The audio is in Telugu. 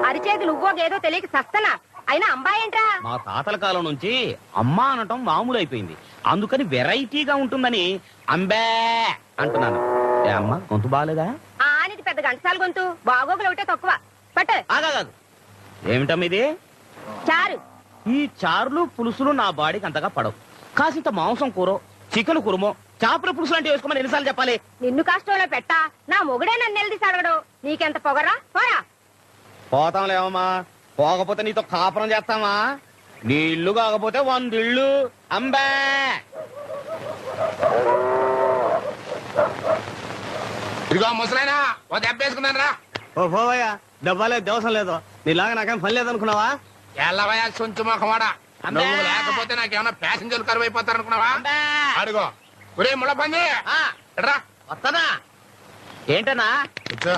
అరిచేది నువ్వో గేదో తెలియక సస్తనా. అయినా అంబాయి ఏంట్రా? మా తాతల కాలం నుంచి అమ్మా అనటం మామూలు అయిపోయింది. అందుకని వెరైటీగా ఉంటుందని అంబే అంటున్నాను. ఏ అమ్మా, గొంతు బాగాలేదా? ఆనిది పెద్ద గంటసాల గొంతు, బాగోగులు ఒకటే తక్కువ. పట్టు. ఆగాదు. ఏమిటమ్మ ఇది? చారు. ఈ చారులు పులుసులు నా బాడీకి అంతగా పడవు. కాసింత మాంసం కూర, చికెన్ కురుమో, చేపల పులుసు లాంటివి వేసుకోమని ఎన్నిసార్లు చెప్పాలి? నిన్ను కష్టంలో పెట్టా, నా మొగుడే నన్ను నిలదీసి అడగడు. నీకెంత పొగరా? పోరా. పోతాంలేమమ్మా, పోకపోతే నీతో కాపురం చేస్తామా? నీ ఇల్లు కాకపోతే 100 ఇళ్ళు. అంబే. ఇదిగో ముసలైనా ఓ దెబ్బ వేసుకున్నాను రా. ఓ పోవయ్యా, డబ్బాలే దేవసం లేదు. నీలాగా నాకేం పని లేదనుకున్నావా? ఎల్లవయ్యా సొంచు మొఖమాడా, నువ్వు లేకపోతే నాకేమన్నా ప్యాసింజర్లు కరువు అయిపోతారనుకున్నావా? అడుగో ఒరే ముళ్ళ పంది రా. వస్తానా? ఏంటన్నా? కూర్చో.